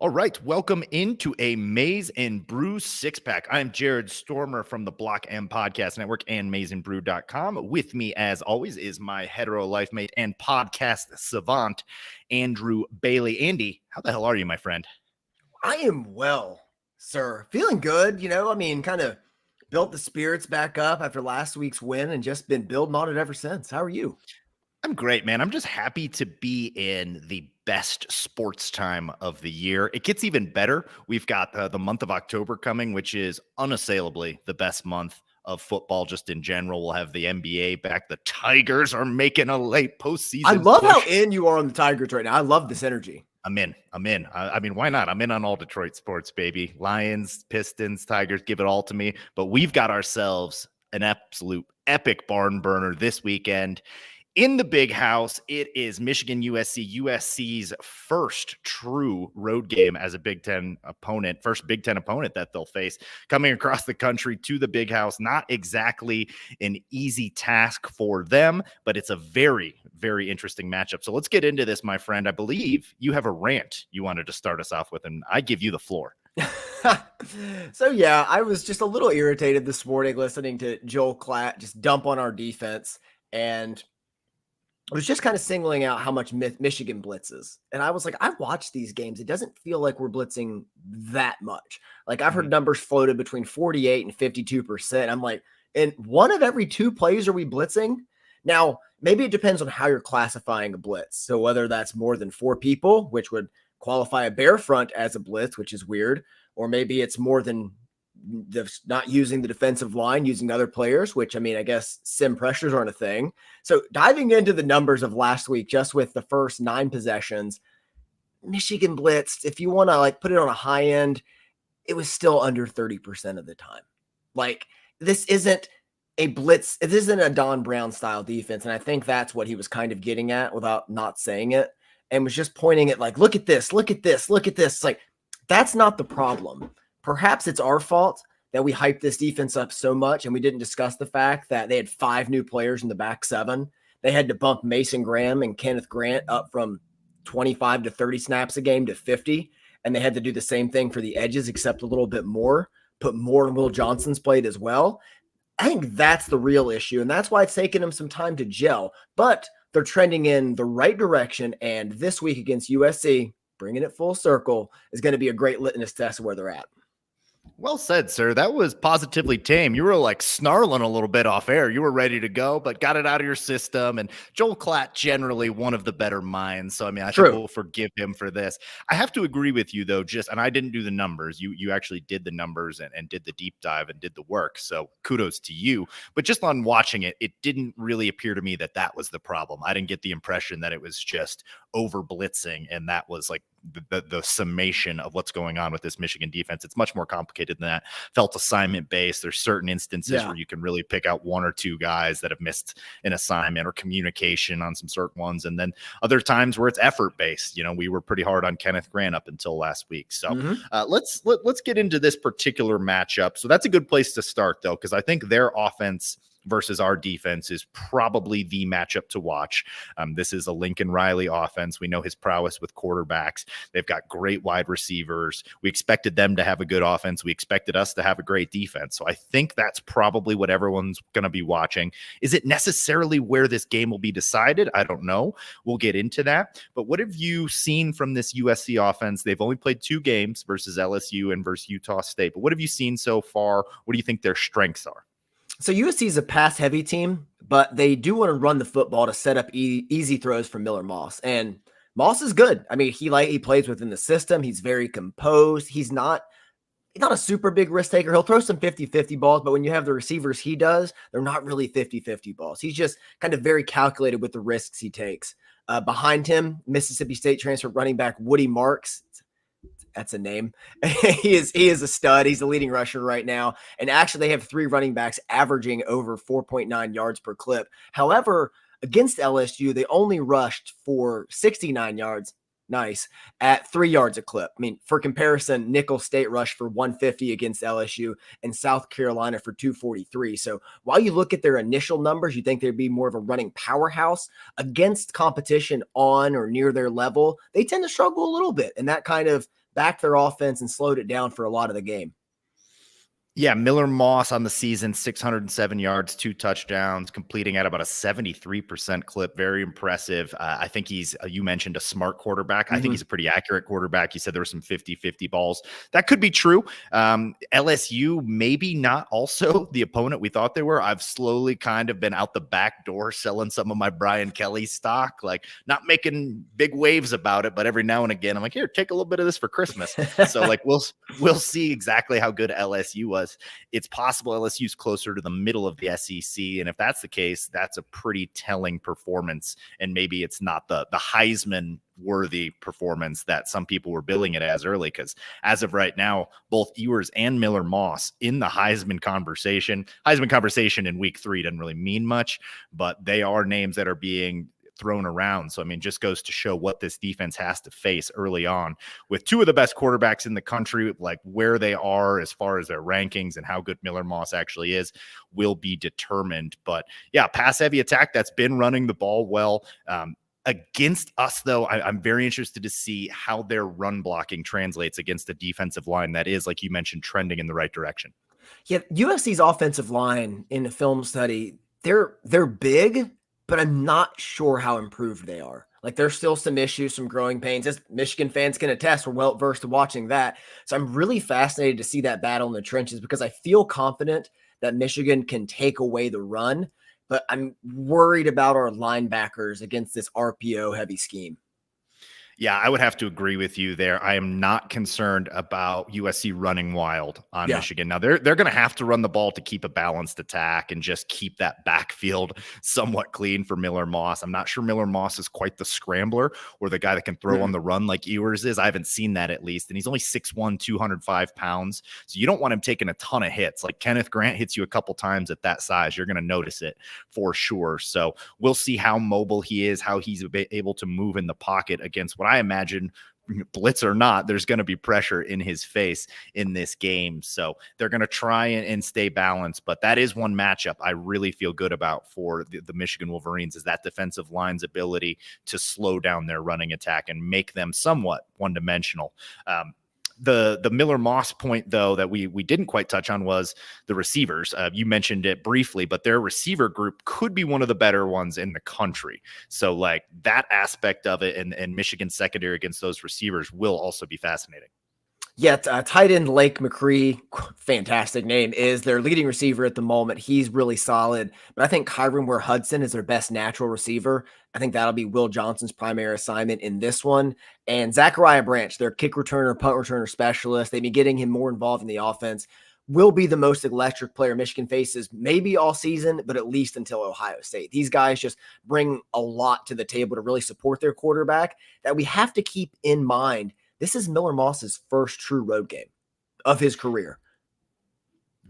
All right, welcome into a Maize and Brew six-pack. I'm Jared Stormer from the Block M Podcast Network and maizeandbrew.com. With me, as always, is my hetero life mate and podcast savant, Andrew Bailey. Andy, how the hell are you, my friend? I am well, sir. Feeling good, kind of built the spirits back up after last week's win and just been building on it ever since. How are you? I'm great, man. I'm just happy to be in the best sports time of the year. It gets even better. We've got the month of October coming, which is unassailably the best month of football just in general. We'll have the NBA back. The Tigers are making a late postseason I love push. how in you are on the Tigers right now. I love this energy. I'm in. I mean, why not? I'm in on all Detroit sports, baby. Lions, Pistons, Tigers, give it all to me. But we've got ourselves an absolute epic barn burner this weekend. In the big house, it is Michigan USC, USC's first true road game as a Big Ten opponent, first Big Ten opponent that they'll face coming across the country to the big house. Not exactly an easy task for them, but it's a very, very interesting matchup. So let's get into this, my friend. I believe you have a rant you wanted to start us off with, and I give you the floor. So, yeah, I was just a little irritated this morning listening to Joel Klatt just dump on our defense, and I was just kind of singling out how much Michigan blitzes. And I was like, I've watched these games. It doesn't feel like we're blitzing that much. Like I've heard numbers floated between 48 and 52%. I'm like, and one of every two plays are we blitzing? Now, maybe it depends on how you're classifying a blitz. So whether that's more than four people, which would qualify a bear front as a blitz, which is weird, or maybe it's more than not using the defensive line, using other players, which, I mean, I guess sim pressures aren't a thing. So diving into the numbers of last week, just with the first 9 possessions, Michigan blitzed, if you want to like put it on a high end, it was still under 30% of the time. Like this isn't a blitz. It isn't a Don Brown style defense. And I think that's what he was kind of getting at without not saying it, and was just pointing at like, look at this, look at this, look at this. It's like, that's not the problem. Perhaps it's our fault that we hyped this defense up so much and we didn't discuss the fact that they had 5 new players in the back 7. They had to bump Mason Graham and Kenneth Grant up from 25 to 30 snaps a game to 50. And they had to do the same thing for the edges, except a little bit more, put more in Will Johnson's plate as well. I think that's the real issue. And that's why it's taken them some time to gel. But they're trending in the right direction. And this week against USC, bringing it full circle, is going to be a great litmus test of where they're at. Well said, sir. That was positively tame. You were like snarling a little bit off air. You were ready to go, but got it out of your system. And Joel Klatt, generally one of the better minds. So, I mean, I think we'll forgive him for this. I have to agree with you, though, and I didn't do the numbers. You actually did the numbers and did the deep dive and did the work. So kudos to you. But just on watching it, it didn't really appear to me that that was the problem. I didn't get the impression that it was just over blitzing and that was like the summation of what's going on with this Michigan defense. It's much more complicated than that. Felt assignment based. There's certain instances where you can really pick out 1 or 2 guys that have missed an assignment or communication on some certain ones. And then other times where it's effort based. You know, we were pretty hard on Kenneth Grant up until last week. So let's get into this particular matchup. So that's a good place to start though, because I think their offense versus our defense is probably the matchup to watch. This is a Lincoln Riley offense. We know his prowess with quarterbacks. They've got great wide receivers. We expected them to have a good offense. We expected us to have a great defense. So I think that's probably what everyone's going to be watching. Is it necessarily where this game will be decided? I don't know. We'll get into that. But what have you seen from this USC offense? They've only played 2 games versus LSU and versus Utah State. But what have you seen so far? What do you think their strengths are? So USC is a pass-heavy team, but they do want to run the football to set up easy throws for Miller Moss. And Moss is good. I mean, he plays within the system. He's very composed. He's not a super big risk taker. He'll throw some 50-50 balls, but when you have the receivers he does, they're not really 50-50 balls. He's just kind of very calculated with the risks he takes. Behind him, Mississippi State transfer running back Woody Marks. That's a name. He is a stud. He's the leading rusher right now. And actually, they have 3 running backs averaging over 4.9 yards per clip. However, against LSU, they only rushed for 69 yards. Nice. At 3 yards a clip. I mean, for comparison, Nicholls State rushed for 150 against LSU and South Carolina for 243. So while you look at their initial numbers, you think they'd be more of a running powerhouse against competition on or near their level. They tend to struggle a little bit, and that kind of backed their offense and slowed it down for a lot of the game. Yeah, Miller Moss on the season, 607 yards, 2 touchdowns, completing at about a 73% clip. Very impressive. I think he's, you mentioned a smart quarterback. I think he's a pretty accurate quarterback. You said there were some 50-50 balls. That could be true. LSU, maybe not also the opponent we thought they were. I've slowly kind of been out the back door selling some of my Brian Kelly stock, like not making big waves about it, but every now and again, I'm like, here, take a little bit of this for Christmas. So like, we'll see exactly how good LSU was. It's possible LSU's closer to the middle of the SEC. And if that's the case, that's a pretty telling performance. And maybe it's not the Heisman worthy performance that some people were billing it as early. Because as of right now, both Ewers and Miller Moss in the Heisman conversation. Heisman conversation in week 3 doesn't really mean much, but they are names that are being thrown around. So, I mean, just goes to show what this defense has to face early on with 2 of the best quarterbacks in the country, like where they are as far as their rankings and how good Miller Moss actually is will be determined. But yeah, pass heavy attack that's been running the ball well. Against us, though, I'm very interested to see how their run blocking translates against a defensive line that is, like you mentioned, trending in the right direction. Yeah, USC's offensive line in the film study, they're big, but I'm not sure how improved they are. Like there's still some issues, some growing pains. As Michigan fans can attest, we're well versed in watching that. So I'm really fascinated to see that battle in the trenches because I feel confident that Michigan can take away the run, but I'm worried about our linebackers against this RPO heavy scheme. Yeah, I would have to agree with you there. I am not concerned about USC running wild on Michigan. Now, they're going to have to run the ball to keep a balanced attack and just keep that backfield somewhat clean for Miller Moss. I'm not sure Miller Moss is quite the scrambler or the guy that can throw on the run like Ewers is. I haven't seen that at least. And he's only 6'1", 205 pounds. So you don't want him taking a ton of hits. Like Kenneth Grant hits you a couple times at that size. You're going to notice it for sure. So we'll see how mobile he is, how he's able to move in the pocket against what I imagine, blitz or not, there's going to be pressure in his face in this game. So they're going to try and stay balanced. But that is one matchup I really feel good about for the Michigan Wolverines is that defensive line's ability to slow down their running attack and make them somewhat one-dimensional. The Miller Moss point, though, that we didn't quite touch on was the receivers. You mentioned it briefly, but their receiver group could be one of the better ones in the country. So like that aspect of it and Michigan secondary against those receivers will also be fascinating. Yeah, tight end Lake McCree, fantastic name, is their leading receiver at the moment. He's really solid. But I think Kyron Ware Hudson is their best natural receiver. I think that'll be Will Johnson's primary assignment in this one. And Zachariah Branch, their kick returner, punt returner specialist, they've been getting him more involved in the offense, will be the most electric player Michigan faces, maybe all season, but at least until Ohio State. These guys just bring a lot to the table to really support their quarterback that we have to keep in mind. This is Miller Moss's first true road game of his career.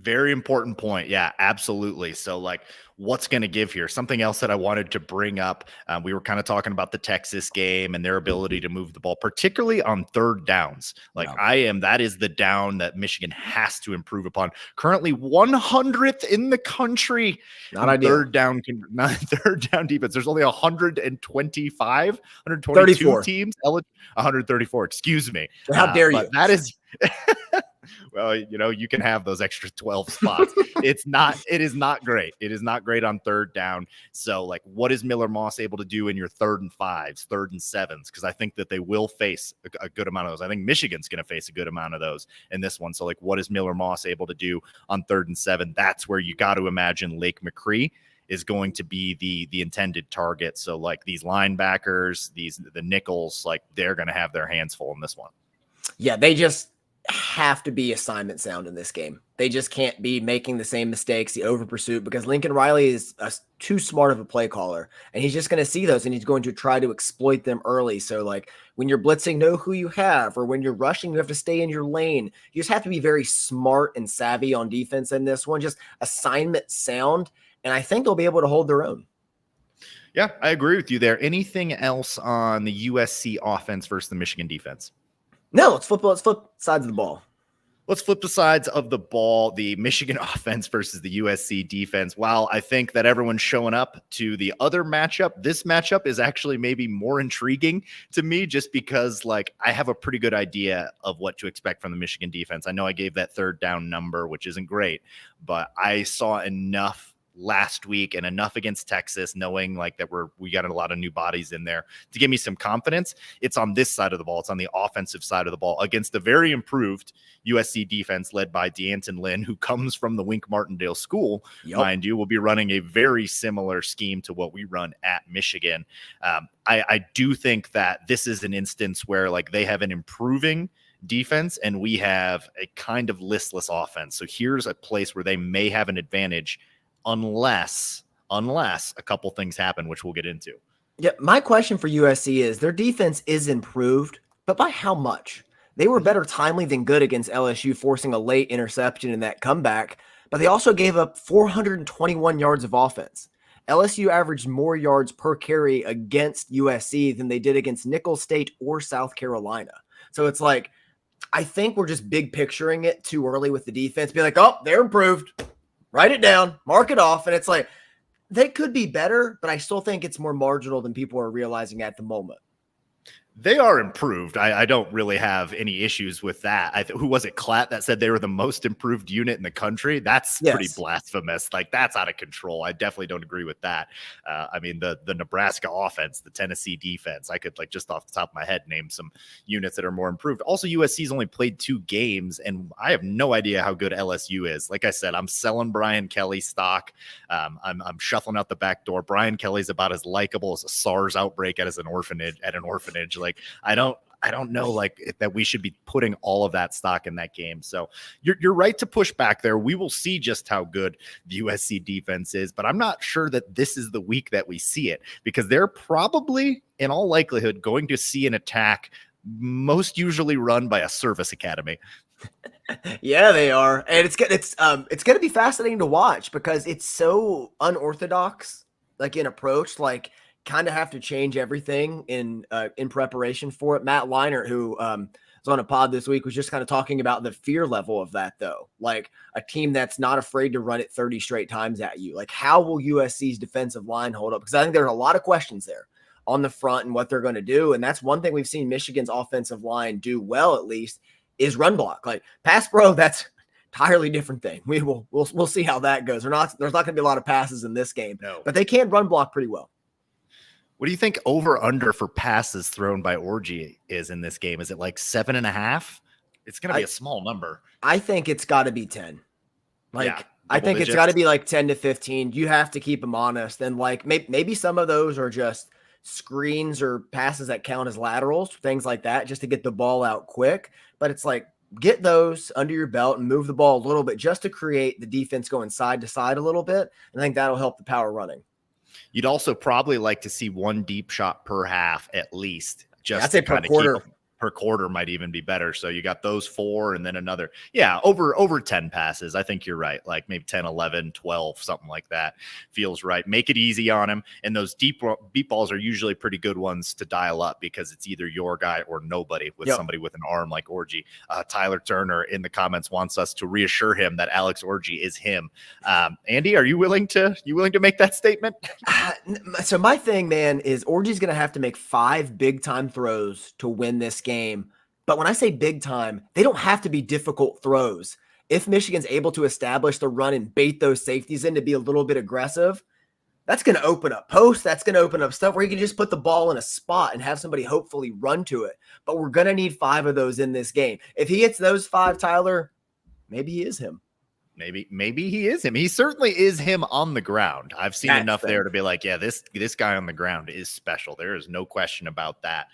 Very important point. Yeah, absolutely. So like what's going to give here? Something else that I wanted to bring up. We were kind of talking about the Texas game and their ability to move the ball, particularly on third downs. Like that is the down that Michigan has to improve upon. Currently 100th in the country. Not ideal. Third down defense. There's only 132 teams. 134. Excuse me. How dare you? That is well, you can have those extra 12 spots. It is not great. It is not great on third down. So like, what is Miller Moss able to do in your 3rd and 5s, 3rd and 7s? Because I think that they will face a good amount of those. I think Michigan's going to face a good amount of those in this one. So like, what is Miller Moss able to do on 3rd and 7? That's where you got to imagine Lake McCree is going to be the intended target. So like these linebackers, the Nicholls, like they're going to have their hands full in this one. Yeah, they just have to be assignment sound in this game. They just can't be making the same mistakes, the over pursuit, because Lincoln Riley is too smart of a play caller, and he's just going to see those and he's going to try to exploit them early. So like when you're blitzing, know who you have, or when you're rushing, you have to stay in your lane. You just have to be very smart and savvy on defense in this one, just assignment sound. And I think they'll be able to hold their own. Yeah, I agree with you there. Anything else on the USC offense versus the Michigan defense? No, let's flip sides of the ball. Let's flip the sides of the ball. The Michigan offense versus the USC defense. While I think that everyone's showing up to the other matchup, this matchup is actually maybe more intriguing to me just because, like, I have a pretty good idea of what to expect from the Michigan defense. I know I gave that third down number, which isn't great, but I saw enough last week and enough against Texas, knowing like that we got a lot of new bodies in there to give me some confidence. It's on this side of the ball. It's on the offensive side of the ball against the very improved USC defense led by D'Anton Lynn, who comes from the Wink Martindale school. Yep. Mind you, will be running a very similar scheme to what we run at Michigan. I do think that this is an instance where like they have an improving defense and we have a kind of listless offense. So here's a place where they may have an advantage unless a couple things happen, which we'll get into. Yeah, my question for USC is their defense is improved, but by how much? They were better timely than good against LSU, forcing a late interception in that comeback, but they also gave up 421 yards of offense. LSU averaged more yards per carry against USC than they did against Nicholls State or South Carolina. So it's like, I think we're just big picturing it too early with the defense. Be like, oh, they're improved. Write it down, mark it off. And it's like, they could be better, but I still think it's more marginal than people are realizing at the moment. They are improved. I don't really have any issues with that. Who was it, Klatt, that said they were the most improved unit in the country? That's pretty blasphemous. Like, that's out of control. I definitely don't agree with that. I mean, the Nebraska offense, the Tennessee defense, I could, like, just off the top of my head, name some units that are more improved. Also, USC's only played 2 games, and I have no idea how good LSU is. Like I said, I'm selling Brian Kelly stock. I'm shuffling out the back door. Brian Kelly's about as likable as a SARS outbreak at an orphanage. Like, I don't know like that we should be putting all of that stock in that game. So you're right to push back there. We will see just how good the USC defense is, but I'm not sure that this is the week that we see it because they're probably in all likelihood going to see an attack most usually run by a service academy. Yeah, they are. And it's going to be fascinating to watch because it's so unorthodox, like in approach, like kind of have to change everything in preparation for it. Matt Leinart, who was on a pod this week, was just kind of talking about the fear level of that, though. Like a team that's not afraid to run it 30 straight times at you. Like, how will USC's defensive line hold up? Because I think there's a lot of questions there on the front and what they're going to do. And that's one thing we've seen Michigan's offensive line do well, at least, is run block. Like pass pro, that's entirely different thing. We'll see how that goes. There's not going to be a lot of passes in this game, but they can run block pretty well. What do you think over under for passes thrown by Orji is in this game? Is it like 7.5? It's going to be a small number. I think it's got to be 10. I think it's got to be like 10 to 15. You have to keep them honest. And like maybe some of those are just screens or passes that count as laterals, things like that, just to get the ball out quick. But it's like, get those under your belt and move the ball a little bit just to create the defense going side to side a little bit. And I think that'll help the power running. You'd also probably like to see 1 deep shot per half at least. Just I'd say per quarter. Per quarter might even be better. So you got those 4 and then another. Yeah, over 10 passes. I think you're right. Like maybe 10, 11, 12, something like that feels right. Make it easy on him. And those deep balls are usually pretty good ones to dial up because it's either your guy or nobody with somebody with an arm like Orji. Tyler Turner in the comments wants us to reassure him that Alex Orji is him. Andy, are you willing to make that statement? So my thing, man, is Orji's going to have to make 5 big time throws to win this game. But when I say big time, they don't have to be difficult throws. If Michigan's able to establish the run and bait those safeties in to be a little bit aggressive, that's going to open up posts. That's going to open up stuff where you can just put the ball in a spot and have somebody hopefully run to it. But we're going to need 5 of those in this game. If he hits those 5, Tyler, maybe he is him. Maybe he is him. He certainly is him on the ground. I've seen enough there to be like, yeah, this guy on the ground is special. There is no question about that.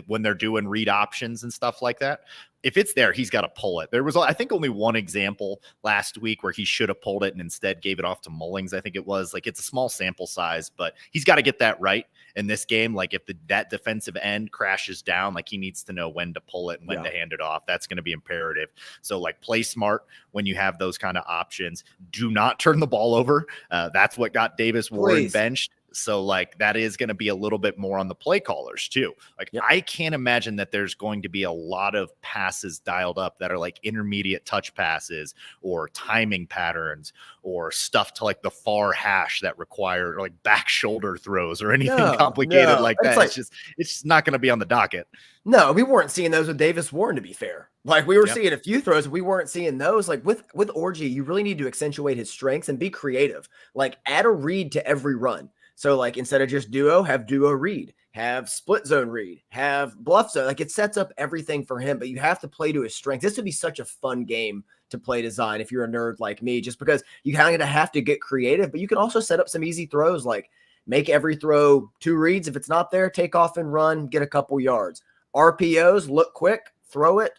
When they're doing read options and stuff like that, if it's there, he's got to pull it. There was, I think, only one example last week where he should have pulled it and instead gave it off to Mullings. I think it was like, it's a small sample size, but he's got to get that right in this game. Like if that defensive end crashes down, like he needs to know when to pull it and when to hand it off. That's going to be imperative. So like play smart when you have those kind of options. Do not turn the ball over. That's what got Davis Warren benched. So like that is going to be a little bit more on the play callers too. Like I can't imagine that there's going to be a lot of passes dialed up that are like intermediate touch passes or timing patterns or stuff to like the far hash that require like back shoulder throws or anything complicated like that. It's just not going to be on the docket. No, we weren't seeing those with Davis Warren, to be fair. Like we were seeing a few throws, we weren't seeing those. Like with Orji, you really need to accentuate his strengths and be creative. Like add a read to every run. So like instead of just duo, have duo read, have split zone read, have bluff zone. Like it sets up everything for him, but you have to play to his strengths. This would be such a fun game to play design if you're a nerd like me, just because you kind of have to get creative, but you can also set up some easy throws, like make every throw 2 reads. If it's not there, take off and run, get a couple yards. RPOs, look quick, throw it,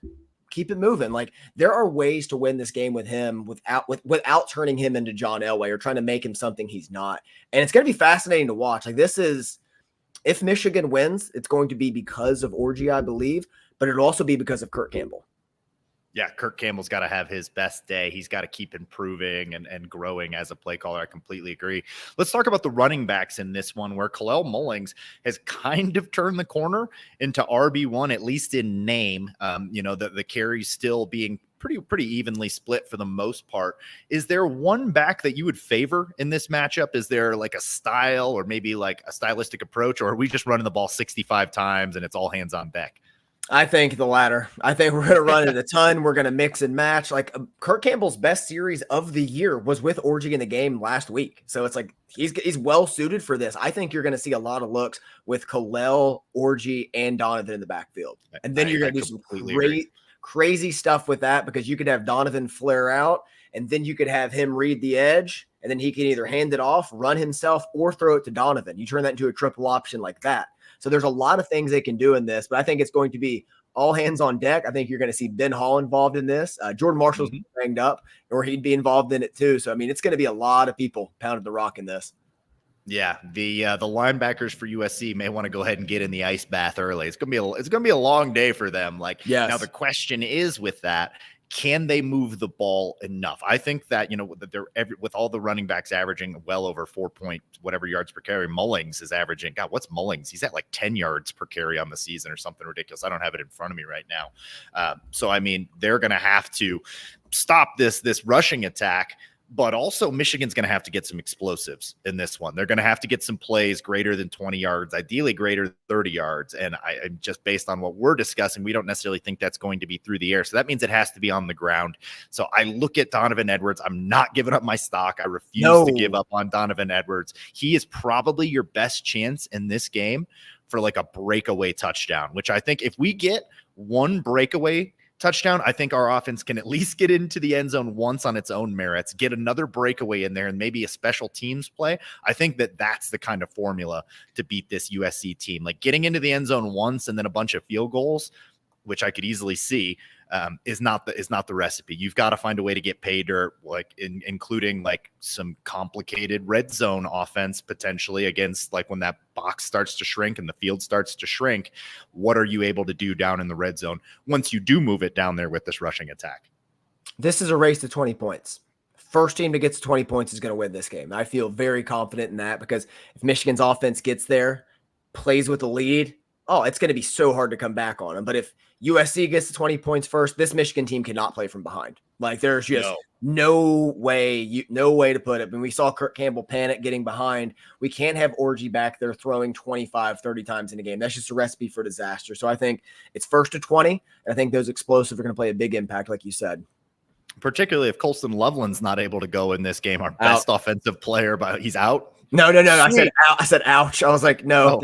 keep it moving. Like there are ways to win this game with him without turning him into John Elway or trying to make him something he's not. And it's going to be fascinating to watch. Like this is, if Michigan wins, it's going to be because of Orji, I believe, but it'll also be because of Kurt Campbell. Yeah, Kirk Campbell's got to have his best day. He's got to keep improving and growing as a play caller. I completely agree. Let's talk about the running backs in this one, where Kalel Mullings has kind of turned the corner into RB1, at least in name. The carries still being pretty evenly split for the most part. Is there one back that you would favor in this matchup? Is there like a style or maybe like a stylistic approach, or are we just running the ball 65 times and it's all hands on deck? I think the latter. I think we're going to run it a ton. We're going to mix and match. Like Kurt Campbell's best series of the year was with Orji in the game last week. So it's like he's well suited for this. I think you're going to see a lot of looks with Kalel, Orji, and Donovan in the backfield. And then you're going to do some crazy stuff with that, because you could have Donovan flare out, and then you could have him read the edge, and then he can either hand it off, run himself, or throw it to Donovan. You turn that into a triple option like that. So there's a lot of things they can do in this, but I think it's going to be all hands on deck. I think you're going to see Ben Hall involved in this. Jordan Marshall's banged up, or he'd be involved in it too. So, I mean, it's going to be a lot of people pounding the rock in this. Yeah, the linebackers for USC may want to go ahead and get in the ice bath early. It's gonna be a long day for them. Like, now the question is with that, can they move the ball enough? I think that, that they're with all the running backs averaging well over 4 point whatever yards per carry. Mullings is averaging, God, what's Mullings? He's at like 10 yards per carry on the season or something ridiculous. I don't have it in front of me right now. So I mean, they're going to have to stop this rushing attack. But also Michigan's going to have to get some explosives in this one. They're going to have to get some plays greater than 20 yards, ideally greater than 30 yards. And I just based on what we're discussing, we don't necessarily think that's going to be through the air. So that means it has to be on the ground. So I look at Donovan Edwards. I'm not giving up my stock. I refuse to give up on Donovan Edwards. He is probably your best chance in this game for like a breakaway touchdown, which I think if we get one breakaway touchdown, I think our offense can at least get into the end zone once on its own merits, get another breakaway in there, and maybe a special teams play. I think that that's the kind of formula to beat this USC team. Like getting into the end zone once and then a bunch of field goals, which I could easily see, is not the recipe. You've got to find a way to get pay dirt, like including like some complicated red zone offense potentially against like when that box starts to shrink and the field starts to shrink. What are you able to do down in the red zone once you do move it down there with this rushing attack? This is a race to 20 points. First team to get to 20 points is going to win this game. I feel very confident in that, because if Michigan's offense gets there, plays with the lead, it's going to be so hard to come back on them. But if USC gets to 20 points first, this Michigan team cannot play from behind. Like there's just no way to put it. When we saw Kurt Campbell panic getting behind, we can't have Orji back there throwing 25, 30 times in a game. That's just a recipe for disaster. So I think it's first to 20. And I think those explosives are going to play a big impact, like you said. Particularly if Colston Loveland's not able to go in this game, our best offensive player, but he's out. No. I said ouch. I was like, no,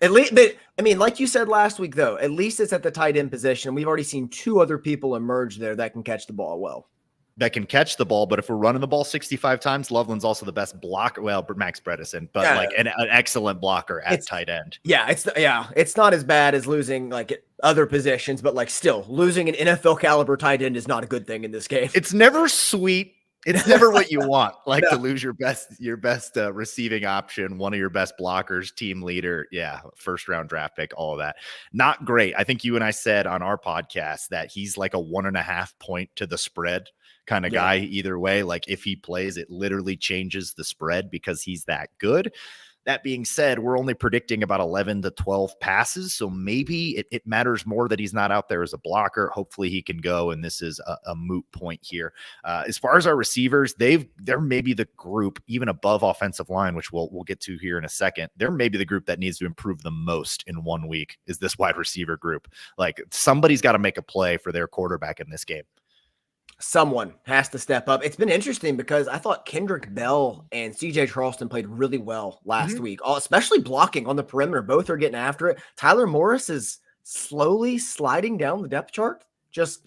at least, but I mean, like you said last week, though, at least it's at the tight end position. We've already seen 2 other people emerge there that can catch the ball well. That can catch the ball, but if we're running the ball 65 times, Loveland's also the best blocker. Well, Max Bredesen, but like an excellent blocker at tight end. Yeah, it's not as bad as losing like other positions, but like still losing an NFL caliber tight end is not a good thing in this game. It's never sweet. It's never what you want, like to lose your best receiving option, one of your best blockers, team leader. Yeah. First round draft pick, all of that. Not great. I think you and I said on our podcast that he's like a 1.5 point to the spread kind of guy either way. Like if he plays, it literally changes the spread because he's that good. That being said, we're only predicting about 11 to 12 passes. So maybe it matters more that he's not out there as a blocker. Hopefully he can go. And this is a moot point here. As far as our receivers, they're maybe the group even above offensive line, which we'll get to here in a second. They're maybe the group that needs to improve the most in 1 week is this wide receiver group. Like somebody's got to make a play for their quarterback in this game. Someone has to step up. It's been interesting because I thought Kendrick Bell and CJ Charleston played really well last week, especially blocking on the perimeter. Both are getting after it. Tyler Morris is slowly sliding down the depth chart, just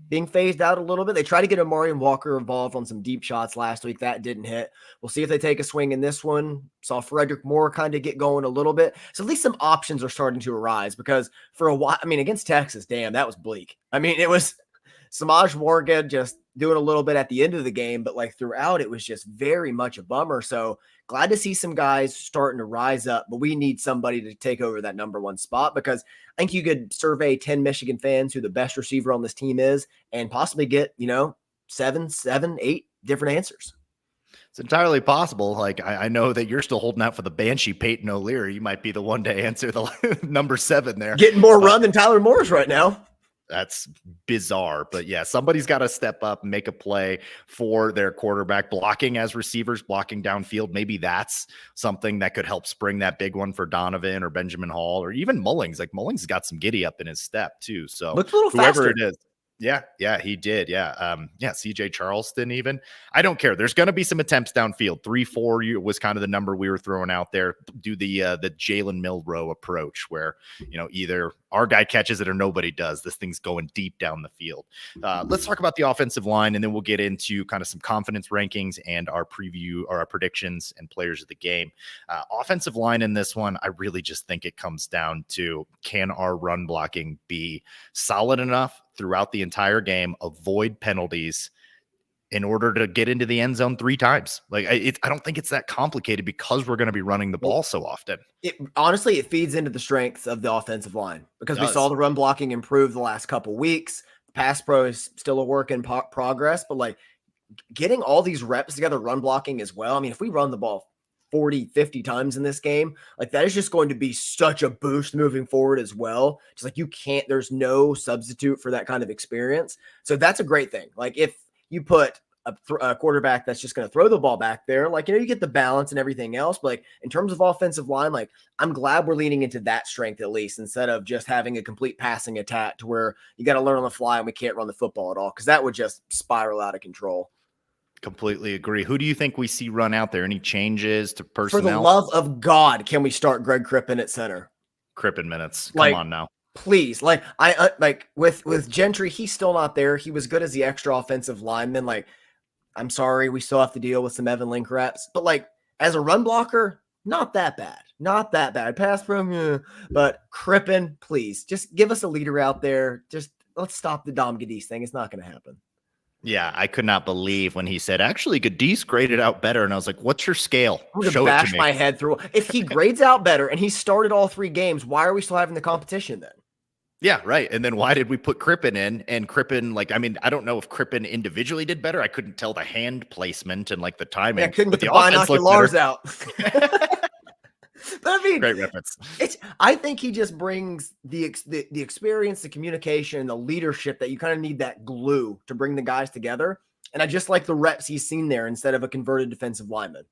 being phased out a little bit. They tried to get Amari and Walker involved on some deep shots last week. That didn't hit. We'll see if they take a swing in this one. Saw Frederick Moore kind of get going a little bit. So at least some options are starting to arise because for a while, I mean, against Texas, damn, that was bleak. I mean, it was Samaj Morgan just doing a little bit at the end of the game, but like throughout, it was just very much a bummer. So glad to see some guys starting to rise up, but we need somebody to take over that number 1 spot because I think you could survey 10 Michigan fans who the best receiver on this team is and possibly get, 7, 8 different answers. It's entirely possible. Like I know that you're still holding out for the Banshee Peyton O'Leary. You might be the one to answer the number 7 there. Getting more run than Tyler Morris right now. That's bizarre, but yeah, somebody's got to step up and make a play for their quarterback, blocking as receivers, blocking downfield. Maybe that's something that could help spring that big one for Donovan or Benjamin Hall or even Mullings. Like Mullings got some giddy up in his step too. So looks a little whoever faster. it is. Yeah, he did. Yeah. CJ Charleston even. I don't care. There's going to be some attempts downfield. 3-4 was kind of the number we were throwing out there. Do the Jalen Milroe approach where, either our guy catches it or nobody does. This thing's going deep down the field. Let's talk about the offensive line, and then we'll get into kind of some confidence rankings and our preview or our predictions and players of the game. Offensive line in this one, I really just think it comes down to, can our run blocking be solid enough throughout the entire game, avoid penalties in order to get into the end zone 3 times. Like I don't think it's that complicated because we're going to be running the ball so often. Honestly, it feeds into the strength of the offensive line because we saw the run blocking improve the last couple weeks. Pass pro is still a work in progress, but like getting all these reps together, run blocking as well. I mean, if we run the ball 40, 50 times in this game, like that is just going to be such a boost moving forward as well. Just like there's no substitute for that kind of experience. So that's a great thing. Like if you put a quarterback that's just going to throw the ball back there, like, you get the balance and everything else. But like in terms of offensive line, like I'm glad we're leaning into that strength at least, instead of just having a complete passing attack to where you got to learn on the fly and we can't run the football at all. Cause that would just spiral out of control. Completely agree. Who do you think we see run out there? Any changes to personnel? For the love of God, can we start Greg Crippen at center? Crippen minutes. Come on now. Please. Like I like with Gentry, he's still not there. He was good as the extra offensive lineman. Like, I'm sorry, we still have to deal with some Evan Link reps. But like as a run blocker, not that bad. Not that bad. Pass from you. But Crippen, please, just give us a leader out there. Just let's stop the Dom Gadis thing. It's not going to happen. Yeah, I could not believe when he said, actually, Gadis graded out better. And I was like, what's your scale? I'm going to bash my head through. If he grades out better and he started all 3 games, why are we still having the competition then? Yeah, right. And then why did we put Crippen in? And Crippen, like, I mean, I don't know if Crippen individually did better. I couldn't tell the hand placement and like the timing. Yeah, couldn't get the binoculars out. But I mean, great reference. I think he just brings the experience, the communication, the leadership that you kind of need, that glue to bring the guys together. And I just like the reps he's seen there instead of a converted defensive lineman.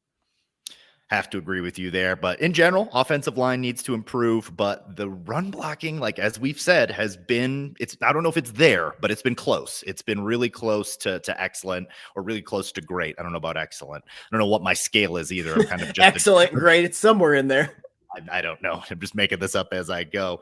Have to agree with you there. But in general, offensive line needs to improve. But the run blocking, like as we've said, has been, I don't know if it's there, but it's been close. It's been really close to excellent, or really close to great. I don't know about excellent. I don't know what my scale is either. I'm kind of just excellent, great. It's somewhere in there. I don't know. I'm just making this up as I go.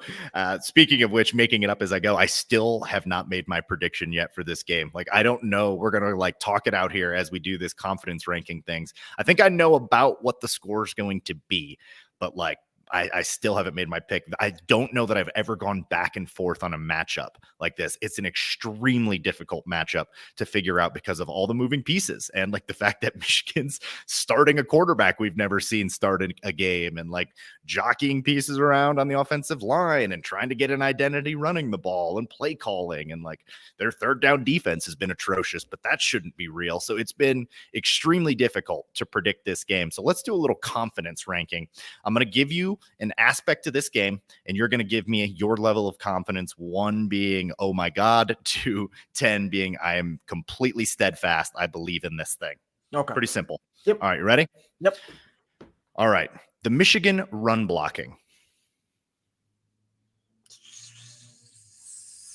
Speaking of which, making it up as I go, I still have not made my prediction yet for this game. Like, I don't know. We're going to like talk it out here as we do this confidence ranking things. I think I know about what the score is going to be, but like I still haven't made my pick. I don't know that I've ever gone back and forth on a matchup like this. It's an extremely difficult matchup to figure out because of all the moving pieces and like the fact that Michigan's starting a quarterback we've never seen start a game, and like jockeying pieces around on the offensive line and trying to get an identity running the ball and play calling, and like their third down defense has been atrocious, but that shouldn't be real. So it's been extremely difficult to predict this game. So let's do a little confidence ranking. I'm going to give you an aspect to this game, and you're going to give me your level of confidence, 1 being, oh my God, to 10 being, I am completely steadfast. I believe in this thing. Okay. Pretty simple. Yep. All right. You ready? Yep. All right. The Michigan run blocking.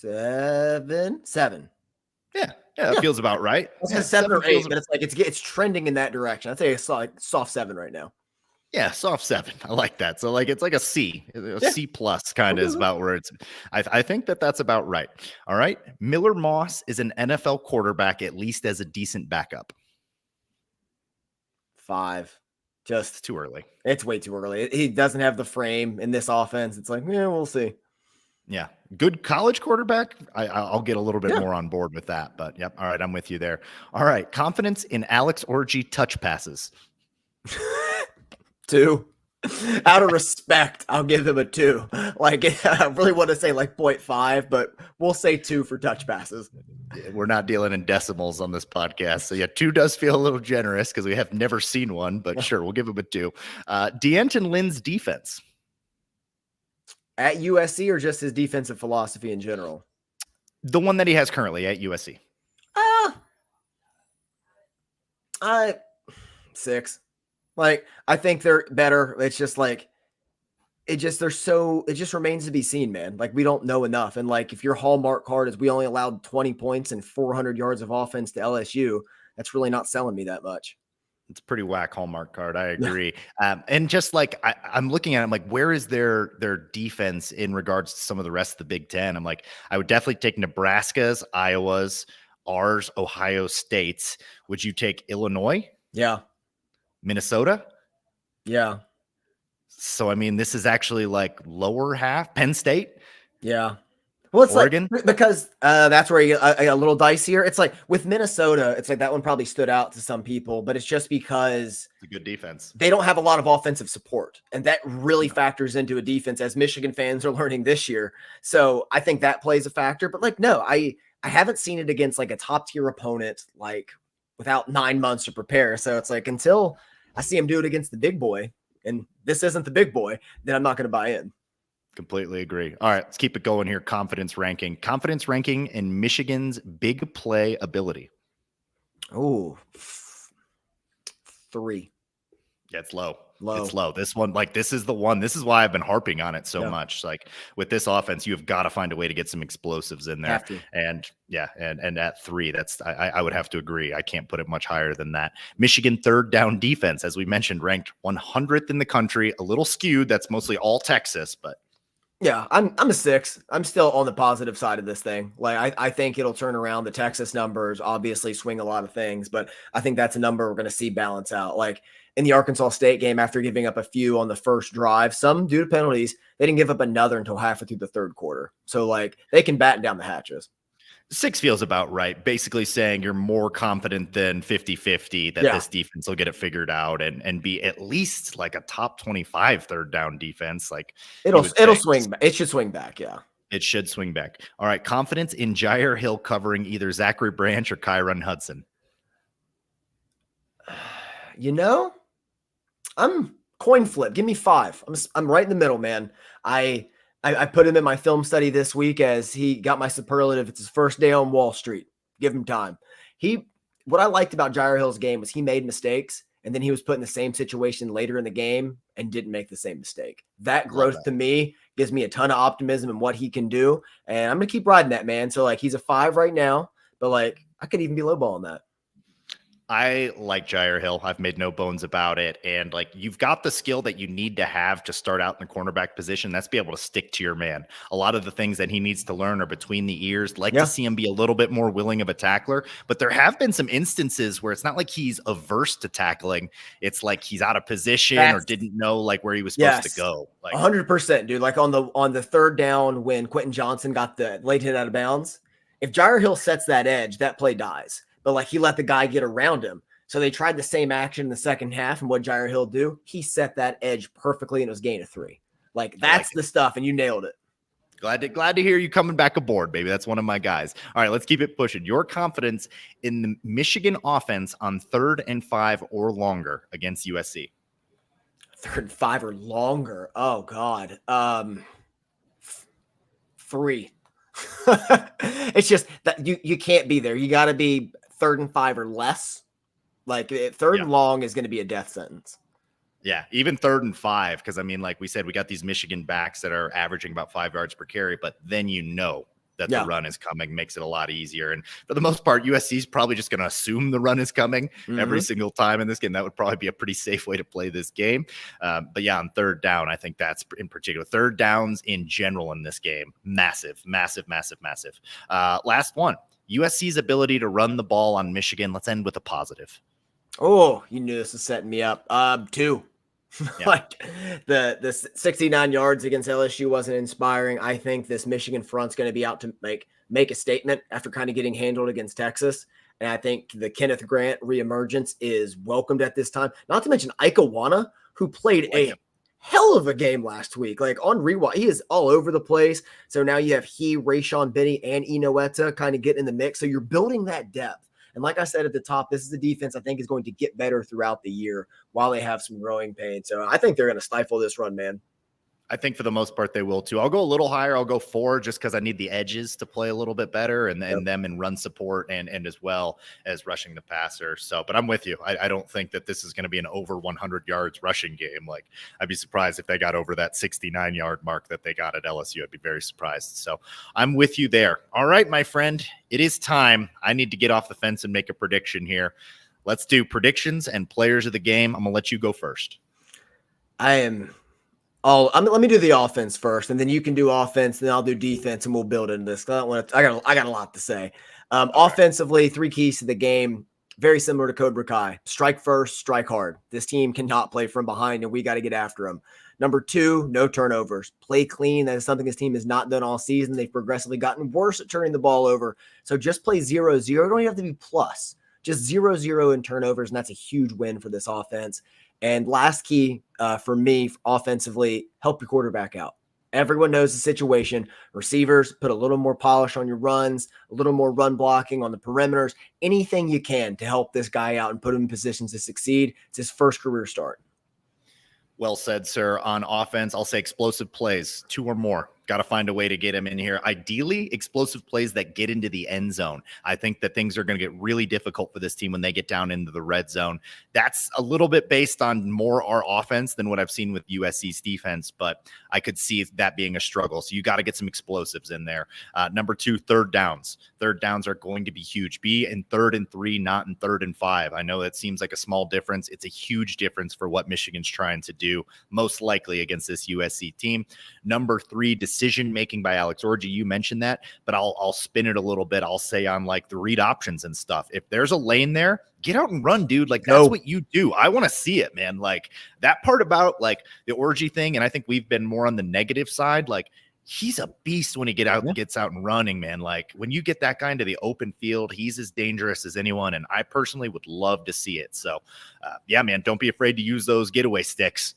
7. Yeah. It feels about right. I said 7 or 8, but it's like it's trending in that direction. I'd say it's like soft 7 right now. Yeah, soft 7. I like that. So like it's like a C, C plus kind of is about where it's. I think that's about right. All right. Miller Moss is an NFL quarterback, at least as a decent backup. 5. Just too early. It's way too early. He doesn't have the frame in this offense. It's like, yeah, we'll see. Yeah. Good college quarterback. I'll get a little bit more on board with that. But yep. All right. I'm with you there. All right. Confidence in Alex Orji touch passes. 2. Out of respect, I'll give him a 2. Like, I really want to say like 0.5, but we'll say 2 for touch passes. We're not dealing in decimals on this podcast. So yeah, 2 does feel a little generous because we have never seen one, but sure, we'll give him a 2. D'Anton Lynn's defense. At USC or just his defensive philosophy in general? The one that he has currently at USC. 6. Like, I think they're better. It's just like, it just remains to be seen, man. Like, we don't know enough. And like, if your hallmark card is we only allowed 20 points and 400 yards of offense to LSU, that's really not selling me that much. It's a pretty whack hallmark card. I agree. And just like I'm looking at it, I'm like, where is their defense in regards to some of the rest of the Big Ten? I'm like, I would definitely take Nebraska's, Iowa's, ours, Ohio State's. Would you take Illinois? Yeah. Minnesota? Yeah. So, I mean, this is actually like lower half. Penn State? Yeah. Well, it's Oregon? Like, because that's where you get a little dicier. It's like with Minnesota, it's like that one probably stood out to some people, but it's just because it's a good defense. They don't have a lot of offensive support, and that really factors into a defense, as Michigan fans are learning this year. So I think that plays a factor. But like, no, I haven't seen it against like a top tier opponent, like without 9 months to prepare. So it's like until I see him do it against the big boy, and this isn't the big boy, then I'm not going to buy in. Completely agree. All right, let's keep it going here. Confidence ranking in Michigan's big play ability. Oh, 3. Yeah, it's low. Low. It's low. This one, like, this is the one. This is why I've been harping on it so much. Like with this offense, you have got to find a way to get some explosives in there. Have to. And yeah, and at 3, that's I would have to agree. I can't put it much higher than that. Michigan third down defense, as we mentioned, ranked 100th in the country. A little skewed. That's mostly all Texas, but yeah, I'm a 6. I'm still on the positive side of this thing. Like, I think it'll turn around. The Texas numbers obviously swing a lot of things, but I think that's a number we're going to see balance out. Like in the Arkansas State game, after giving up a few on the first drive, some due to penalties, they didn't give up another until halfway through the third quarter. So like they can batten down the hatches. 6 feels about right. Basically saying you're more confident than 50-50 that this defense will get it figured out and be at least like a top 25 third down defense. Like it'll swing. It should swing back. Yeah, it should swing back. All right. Confidence in Jair Hill covering either Zachary Branch or Kyron Hudson. You know, I'm coin flip. Give me 5. I'm right in the middle, man. I put him in my film study this week as he got my superlative. It's his first day on Wall Street. Give him time. What I liked about Jair Hill's game was he made mistakes, and then he was put in the same situation later in the game and didn't make the same mistake. That growth to me gives me a ton of optimism in what he can do, and I'm going to keep riding that, man. So, like, he's a 5 right now, but, like, I could even be lowballing that. I like Jair Hill. I've made no bones about it. And like, you've got the skill that you need to have to start out in the cornerback position. That's be able to stick to your man. A lot of the things that he needs to learn are between the ears. Like to see him be a little bit more willing of a tackler. But there have been some instances where it's not like he's averse to tackling. It's like he's out of position or didn't know like where he was supposed to go. Like 100%, dude. Like on the third down when Quentin Johnson got the late hit out of bounds. If Jair Hill sets that edge, that play dies. But like he let the guy get around him. So they tried the same action in the second half. And what Jair Hill do? He set that edge perfectly and it was gain of 3. Like that's the stuff. And you nailed it. Glad to hear you coming back aboard, baby. That's one of my guys. All right, let's keep it pushing. Your confidence in the Michigan offense on 3rd and 5 or longer against USC. 3rd and 5 or longer. Oh God. 3. It's just that you can't be there. You got to be 3rd and 5 or less. Like 3rd and long is going to be a death sentence. Yeah, even 3rd and 5, because I mean, like we said, we got these Michigan backs that are averaging about 5 yards per carry, but then that the run is coming, makes it a lot easier. And for the most part, USC is probably just going to assume the run is coming every single time in this game. That would probably be a pretty safe way to play this game. But yeah, on 3rd down, I think that's in particular. 3rd downs in general in this game, massive, massive, massive, massive. Last one, USC's ability to run the ball on Michigan. Let's end with a positive. Oh, you knew this was setting me up. 2. Like the 69 yards against LSU wasn't inspiring. I think this Michigan front's going to be out to make a statement after kind of getting handled against Texas. And I think the Kenneth Grant reemergence is welcomed at this time. Not to mention Ike Iwana, who played a hell of a game last week. Like on rewatch, he is all over the place. So now you have Rayshon Benny, and Inoeta kind of get in the mix. So you're building that depth. And like I said at the top, this is a defense I think is going to get better throughout the year while they have some growing pains. So I think they're going to stifle this run, man. I think for the most part they will too. I'll go a little higher. I'll go 4 just because I need the edges to play a little bit better and them in run support and as well as rushing the passer. So, but I'm with you. I don't think that this is going to be an over 100 yards rushing game. Like I'd be surprised if they got over that 69-yard mark that they got at LSU. I'd be very surprised. So I'm with you there. All right, my friend, it is time. I need to get off the fence and make a prediction here. Let's do predictions and players of the game. I'm going to let you go first. Let me do the offense first, and then you can do offense, and then I'll do defense, and we'll build into this. I got a lot to say. Okay. Offensively, 3 keys to the game, very similar to Cobra Kai. Strike first, strike hard. This team cannot play from behind, and we got to get after them. Number 2, no turnovers. Play clean. That is something this team has not done all season. They've progressively gotten worse at turning the ball over. So just play 0-0. You don't even have to be plus. Just 0-0 in turnovers, and that's a huge win for this offense. And last key for me offensively, help your quarterback out. Everyone knows the situation. Receivers, put a little more polish on your runs, a little more run blocking on the perimeters, anything you can to help this guy out and put him in positions to succeed. It's his first career start. Well said, sir. On offense, I'll say explosive plays, 2 or more. Got to find a way to get him in here. Ideally, explosive plays that get into the end zone. I think that things are going to get really difficult for this team when they get down into the red zone. That's a little bit based on more our offense than what I've seen with USC's defense, but I could see that being a struggle. So you got to get some explosives in there. Number 2, 3rd downs. 3rd downs are going to be huge. Be in 3rd and 3, not in 3rd and 5. I know that seems like a small difference. It's a huge difference for what Michigan's trying to do, most likely against this USC team. Number 3, decision-making by Alex Orji. You mentioned that, but I'll spin it a little bit. I'll say on like the read options and stuff. If there's a lane there, get out and run, dude. Like that's what you do. I want to see it, man. Like that part about like the Orji thing. And I think we've been more on the negative side. Like he's a beast when he gets out and running, man. Like when you get that guy into the open field, he's as dangerous as anyone. And I personally would love to see it. So yeah, man, don't be afraid to use those getaway sticks.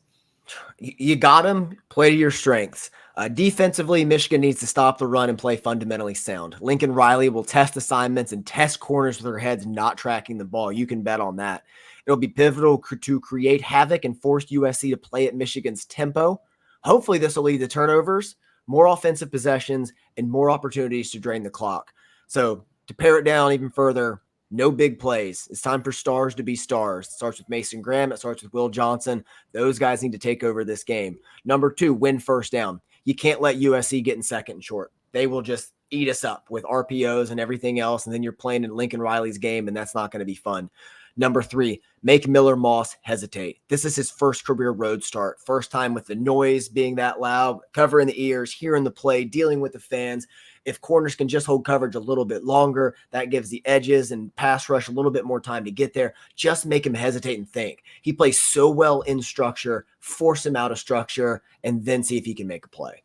You got him. Play to your strengths. Defensively, Michigan needs to stop the run and play fundamentally sound. Lincoln Riley will test assignments and test corners with their heads not tracking the ball. You can bet on that. It'll be pivotal to create havoc and force USC to play at Michigan's tempo. Hopefully, this will lead to turnovers, more offensive possessions, and more opportunities to drain the clock. So to pare it down even further, no big plays. It's time for stars to be stars. It starts with Mason Graham. It starts with Will Johnson. Those guys need to take over this game. Number 2, win first down. You can't let USC get in second and short. They will just eat us up with RPOs and everything else, and then you're playing in Lincoln Riley's game, and that's not going to be fun. Number 3, make Miller Moss hesitate. This is his first career road start. First time with the noise being that loud, covering the ears, hearing the play, dealing with the fans. If corners can just hold coverage a little bit longer, that gives the edges and pass rush a little bit more time to get there. Just make him hesitate and think. He plays so well in structure, force him out of structure, and then see if he can make a play.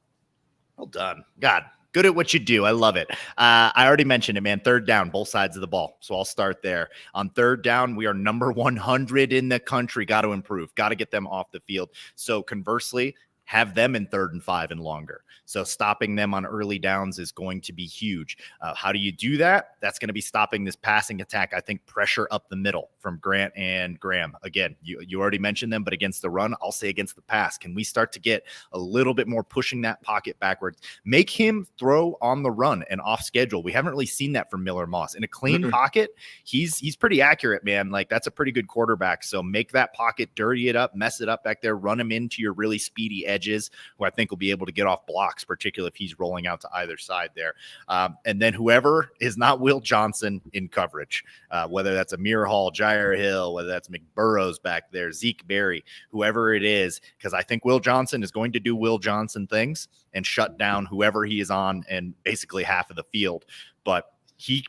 Well done. God, good at what you do. I love it. I already mentioned it, man. Third down, both sides of the ball. So I'll start there. On third down, we are number 100 in the country. Got to improve. Got to get them off the field. So conversely, have them in 3rd and 5 and longer. So stopping them on early downs is going to be huge. How do you do that? That's going to be stopping this passing attack. I think pressure up the middle from Grant and Graham. Again, you already mentioned them, but against the run, I'll say against the pass. Can we start to get a little bit more pushing that pocket backwards? Make him throw on the run and off schedule. We haven't really seen that from Miller Moss. In a clean pocket, he's pretty accurate, man. Like, that's a pretty good quarterback. So make that pocket, dirty it up, mess it up back there, run him into your really speedy edges, who I think will be able to get off blocks, particularly if he's rolling out to either side there. And then whoever is not Will Johnson in coverage, whether that's Amir Hall, Jair Hill, whether that's McBurrows back there, Zeke Berry, whoever it is, because I think Will Johnson is going to do Will Johnson things and shut down whoever he is on and basically half of the field. But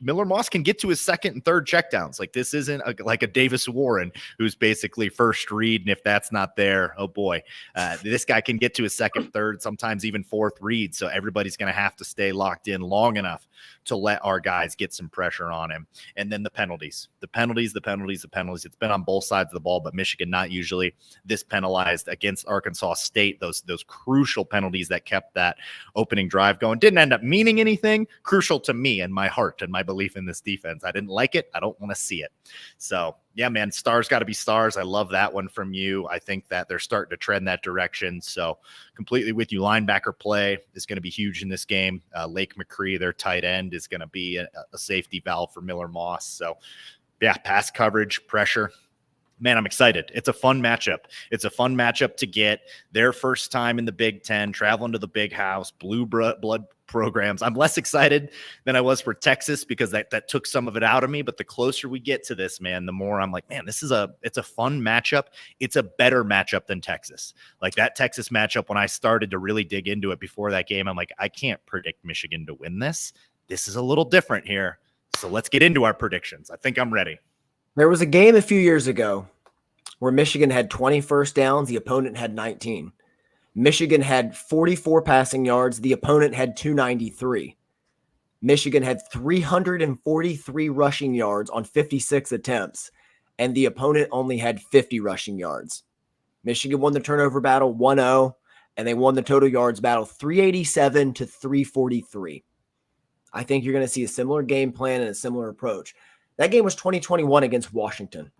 Miller Moss can get to his 2nd and 3rd checkdowns. Like, this isn't like a Davis Warren who's basically first read, and if that's not there, oh boy, this guy can get to his 2nd, 3rd, sometimes even 4th read. So everybody's going to have to stay locked in long enough to let our guys get some pressure on him. And then the penalties. It's been on both sides of the ball, but Michigan not usually this penalized against Arkansas State. Those crucial penalties that kept that opening drive going didn't end up meaning anything. Crucial to me and my heart and my belief in this defense. I didn't like it. I don't want to see it. So yeah, man, stars got to be stars. I love that one from you. I think that they're starting to trend that direction. So completely with you. Linebacker play is going to be huge in this game. Lake McCree, their tight end, is going to be a safety valve for Miller Moss. So yeah, pass coverage, pressure. Man, I'm excited. It's a fun matchup. It's a fun matchup to get their first time in the Big Ten, traveling to the big house, blue blood programs. I'm less excited than I was for Texas because that took some of it out of me. But the closer we get to this, man, the more I'm like, man, it's a fun matchup. It's a better matchup than Texas. Like, that Texas matchup, when I started to really dig into it before that game, I'm like, I can't predict Michigan to win this. This is a little different here. So let's get into our predictions. I think I'm ready. There was a game a few years ago where Michigan had 20 first downs. The opponent had 19. Michigan had 44 passing yards. The opponent had 293. Michigan had 343 rushing yards on 56 attempts, and the opponent only had 50 rushing yards. Michigan won the turnover battle 1-0, and they won the total yards battle 387 to 343. I think you're going to see a similar game plan and a similar approach. That game was 2021 against Washington.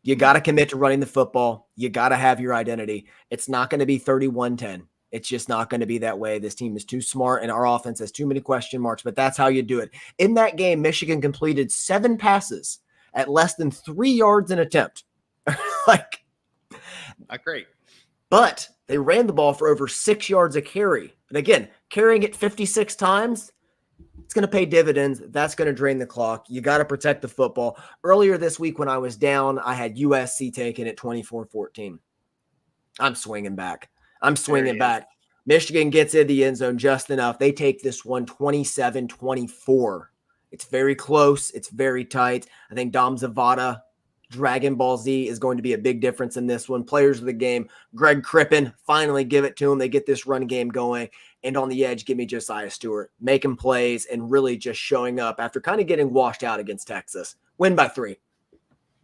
You got to commit to running the football. You got to have your identity. It's not going to be 31-10. It's just not going to be that way. This team is too smart, and our offense has too many question marks, but that's how you do it. In that game, Michigan completed 7 passes at less than 3 yards an attempt. Like, not great. But they ran the ball for over 6 yards a carry. And again, carrying it 56 times, it's going to pay dividends. That's going to drain the clock. You got to protect the football. Earlier this week when I was down, I had USC taking it 24-14. I'm swinging back. Michigan gets in the end zone just enough. They take this one 27-24. It's very close. It's very tight. I think Dom Zavada, Dragon Ball Z, is going to be a big difference in this one. Players of the game, Greg Crippen, finally give it to him. They get this run game going. And on the edge, give me Josiah Stewart, making plays and really just showing up after kind of getting washed out against Texas. Win by 3.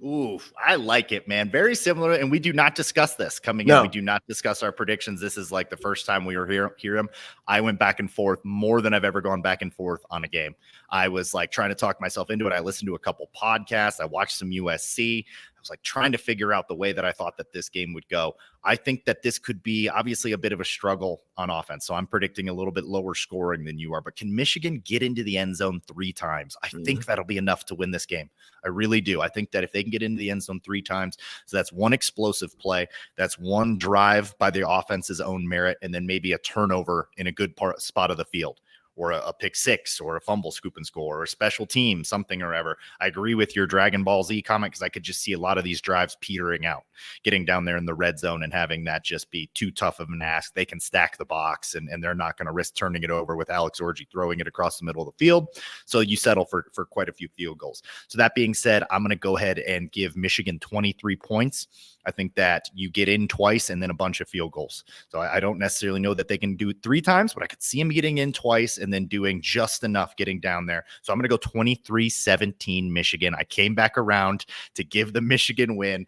Ooh, I like it, man. Very similar. And we do not discuss this coming in. We do not discuss our predictions. This is like the first time we were here. I went back and forth more than I've ever gone back and forth on a game. I was like trying to talk myself into it. I listened to a couple podcasts. I watched some USC. I was like trying to figure out the way that I thought that this game would go. I think that this could be obviously a bit of a struggle on offense. So I'm predicting a little bit lower scoring than you are. But can Michigan get into the end zone 3 times? I think that'll be enough to win this game. I really do. I think that if they can get into the end zone 3 times, so that's one explosive play, that's one drive by the offense's own merit, and then maybe a turnover in a good spot of the field. or a pick six or a fumble, scoop and score, or a special team, something or ever. I agree with your Dragon Ball Z comment because I could just see a lot of these drives petering out, getting down there in the red zone and having that just be too tough of an ask. They can stack the box and they're not going to risk turning it over with Alex Orji throwing it across the middle of the field. So you settle for quite a few field goals. So that being said, I'm going to go ahead and give Michigan 23 points. I think that you get in twice and then a bunch of field goals. So I don't necessarily know that they can do it 3 times, but I could see them getting in twice and then doing just enough getting down there. So I'm going to go 23-17 Michigan. I came back around to give the Michigan win.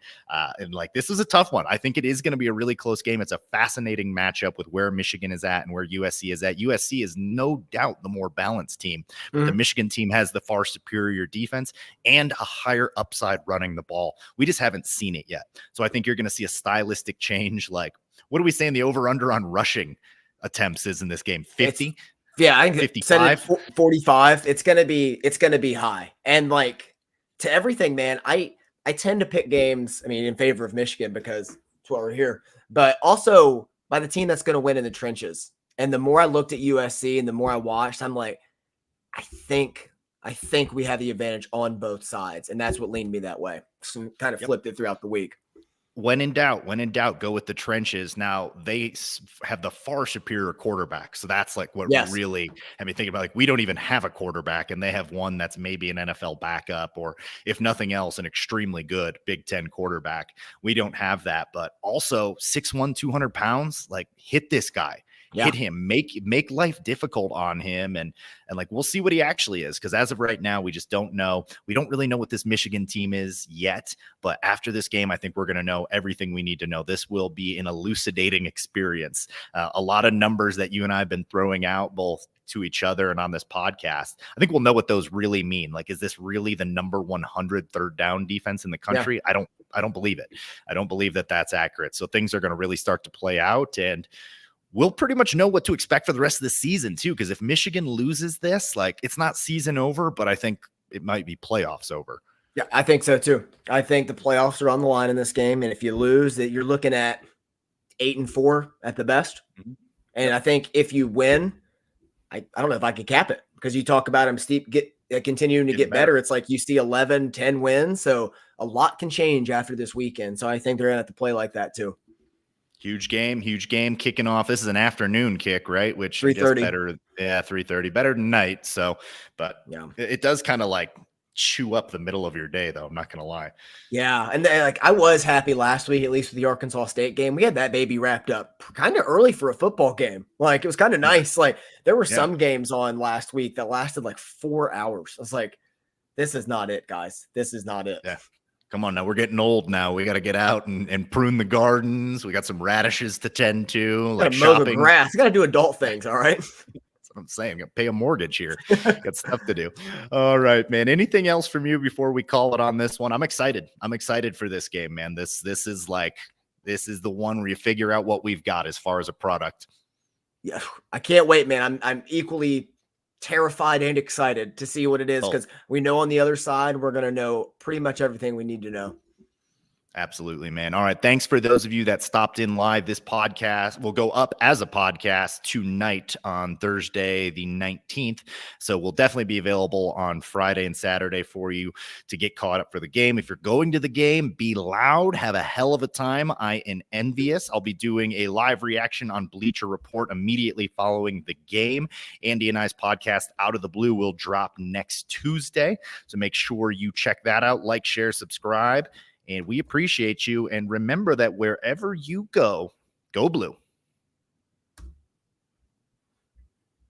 And like, this is a tough one. I think it is going to be a really close game. It's a fascinating matchup with where Michigan is at and where USC is at. USC is no doubt the more balanced team, but the Michigan team has the far superior defense and a higher upside running the ball. We just haven't seen it yet. So I think you're going to see a stylistic change. Like, what are we saying the over-under on rushing attempts is in this game? 50? I think 55, 45. It's going to be high. And like, to everything, man, I tend to pick games, in favor of Michigan because that's why we're here, but also by the team that's going to win in the trenches. And the more I looked at USC and the more I watched, I'm like, I think we have the advantage on both sides. And that's what leaned me that way. So kind of flipped it throughout the week. When in doubt, go with the trenches. Now they have the far superior quarterback. So that's like what really had me thinking about, like, we don't even have a quarterback and they have one that's maybe an NFL backup, or if nothing else, an extremely good Big Ten quarterback. We don't have that, but also 6'1", 200 pounds, like, hit this guy. Hit him, make life difficult on him. And like, we'll see what he actually is. Cause as of right now, we just don't know. We don't really know what this Michigan team is yet, but after this game, I think we're going to know everything we need to know. This will be an elucidating experience. A lot of numbers that you and I have been throwing out both to each other and on this podcast. I think we'll know what those really mean. Like, is this really the number 100 third down defense in the country? I don't believe it. I don't believe that that's accurate. So things are going to really start to play out, and we'll pretty much know what to expect for the rest of the season too. Because if Michigan loses this, like, it's not season over, but I think it might be playoffs over. Yeah, I think so too. I think the playoffs are on the line in this game. And if you lose, that you're looking at 8-4 at the best. And I think if you win, I don't know if I could cap it, because you talk about them continuing to get better. It's like you see 11, 10 wins. So a lot can change after this weekend. So I think they're going to have to play like that too. Huge game kicking off. This is an afternoon kick, right? Which 3:30. Better. Yeah, 3:30, better than night. So, but it does kind of like chew up the middle of your day, though. I'm not going to lie. Yeah. And I was happy last week, at least with the Arkansas State game. We had that baby wrapped up kind of early for a football game. Like, it was kind of nice. Like, there were some games on last week that lasted like 4 hours. I was like, this is not it, guys. This is not it. Yeah. Come on now. We're getting old now. We got to get out and prune the gardens. We got some radishes to tend to, like mow shopping. the grass. You got to do adult things. All right. That's what I'm saying. Got to pay a mortgage here. Got stuff to do. All right, man. Anything else from you before we call it on this one? I'm excited. I'm excited for this game, man. This is the one where you figure out what we've got as far as a product. Yeah. I can't wait, man. I'm equally terrified and excited to see what it is, because we know on the other side we're going to know pretty much everything we need to know. Absolutely, man. All right. Thanks for those of you that stopped in live. This podcast will go up as a podcast tonight on Thursday, the 19th. So we'll definitely be available on Friday and Saturday for you to get caught up for the game. If you're going to the game, be loud, have a hell of a time. I am envious. I'll be doing a live reaction on Bleacher Report immediately following the game. Andy and I's podcast, Out of the Blue, will drop next Tuesday. So make sure you check that out. Like, share, subscribe. And we appreciate you. And remember that wherever you go, go blue.